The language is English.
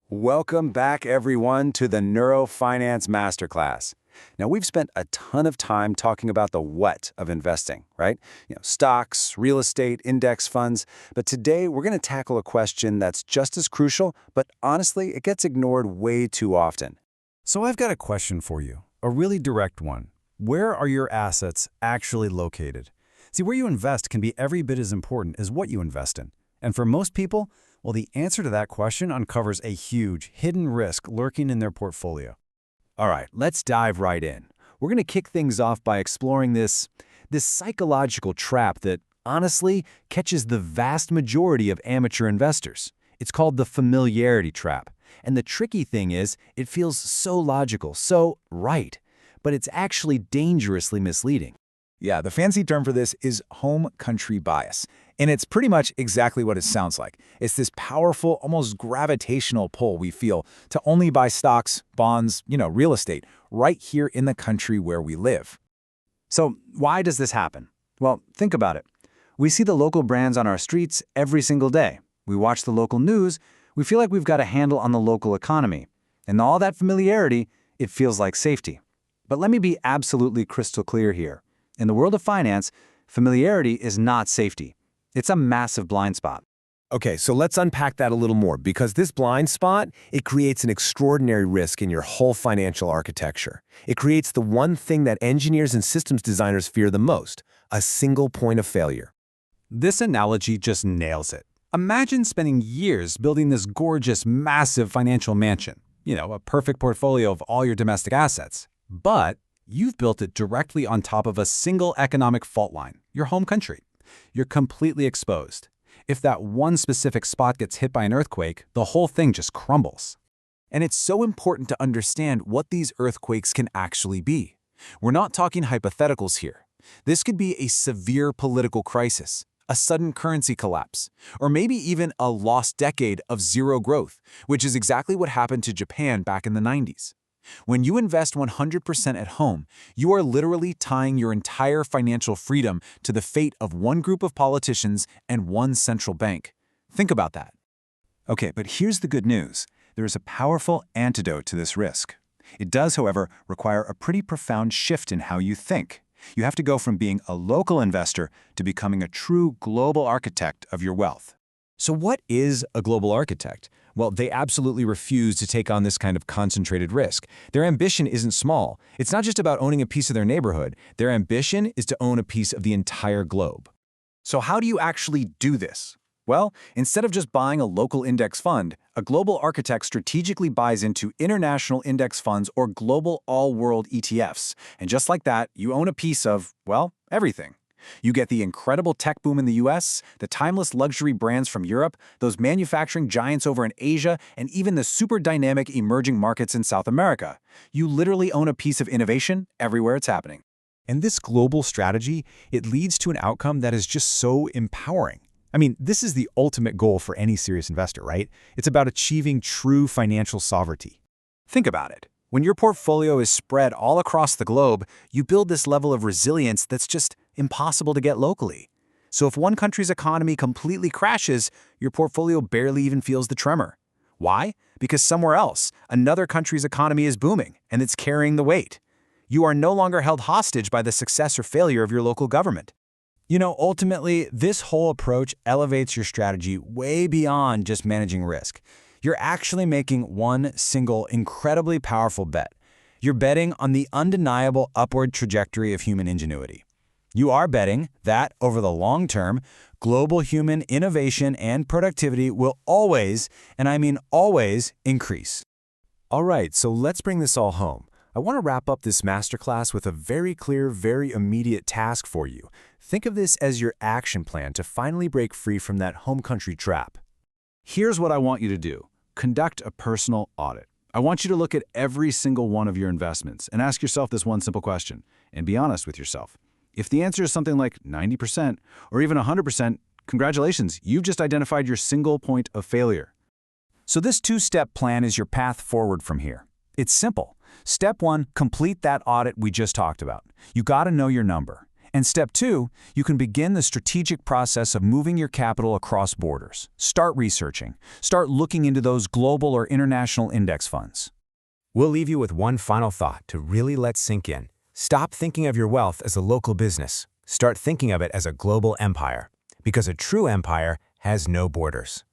Welcome back, everyone, to the Neuro Finance Masterclass. Now, we've spent a ton of time talking about the what of investing, right? Stocks, real estate, index funds. But today, we're going to tackle a question that's just as crucial, but honestly, it gets ignored way too often. So I've got a question for you, a really direct one. Where are your assets actually located? See, where you invest can be every bit as important as what you invest in. And for most people, well, the answer to that question uncovers a huge, hidden risk lurking in their portfolio. All right, let's dive right in. We're going to kick things off by exploring this psychological trap that, honestly, catches the vast majority of amateur investors. It's called the familiarity trap. And the tricky thing is, it feels so logical, so right, but it's actually dangerously misleading. Yeah, the fancy term for this is home country bias. And it's pretty much exactly what it sounds like. It's this powerful, almost gravitational pull we feel to only buy stocks, bonds, real estate, right here in the country where we live. So why does this happen? Well, think about it. We see the local brands on our streets every single day. We watch the local news. We feel like we've got a handle on the local economy. And all that familiarity, it feels like safety. But let me be absolutely crystal clear here. In the world of finance, familiarity is not safety. It's a massive blind spot. Okay, so let's unpack that a little more, because this blind spot, it creates an extraordinary risk in your whole financial architecture. It creates the one thing that engineers and systems designers fear the most, a single point of failure. This analogy just nails it. Imagine spending years building this gorgeous, massive financial mansion. A perfect portfolio of all your domestic assets. But you've built it directly on top of a single economic fault line, your home country. You're completely exposed. If that one specific spot gets hit by an earthquake, the whole thing just crumbles. And it's so important to understand what these earthquakes can actually be. We're not talking hypotheticals here. This could be a severe political crisis, a sudden currency collapse, or maybe even a lost decade of zero growth, which is exactly what happened to Japan back in the 90s. When you invest 100% at home, you are literally tying your entire financial freedom to the fate of one group of politicians and one central bank. Think about that. Okay, but here's the good news. There is a powerful antidote to this risk. It does, however, require a pretty profound shift in how you think. You have to go from being a local investor to becoming a true global architect of your wealth. So what is a global architect? Well, they absolutely refuse to take on this kind of concentrated risk. Their ambition isn't small. It's not just about owning a piece of their neighborhood. Their ambition is to own a piece of the entire globe. So how do you actually do this? Well, instead of just buying a local index fund, a global architect strategically buys into international index funds or global all-world ETFs. And just like that, you own a piece of, well, everything. You get the incredible tech boom in the US, the timeless luxury brands from Europe, those manufacturing giants over in Asia, and even the super dynamic emerging markets in South America. You literally own a piece of innovation everywhere it's happening. And this global strategy, it leads to an outcome that is just so empowering. I mean, this is the ultimate goal for any serious investor, right? It's about achieving true financial sovereignty. Think about it. When your portfolio is spread all across the globe, you build this level of resilience that's just impossible to get locally. So if one country's economy completely crashes, your portfolio barely even feels the tremor. Why? Because somewhere else, another country's economy is booming, and it's carrying the weight. You are no longer held hostage by the success or failure of your local government. Ultimately, this whole approach elevates your strategy way beyond just managing risk. You're actually making one single, incredibly powerful bet. You're betting on the undeniable upward trajectory of human ingenuity. You are betting that, over the long term, global human innovation and productivity will always, and I mean always, increase. All right, so let's bring this all home. I want to wrap up this masterclass with a very clear, very immediate task for you. Think of this as your action plan to finally break free from that home country trap. Here's what I want you to do. Conduct a personal audit. I want you to look at every single one of your investments and ask yourself this one simple question, and be honest with yourself. If the answer is something like 90% or even 100%, congratulations, you've just identified your single point of failure. So this two-step plan is your path forward from here. It's simple. Step 1, complete that audit we just talked about. You got to know your number. And step 2, you can begin the strategic process of moving your capital across borders. Start researching. Start looking into those global or international index funds. We'll leave you with one final thought to really let sink in. Stop thinking of your wealth as a local business. Start thinking of it as a global empire. Because a true empire has no borders.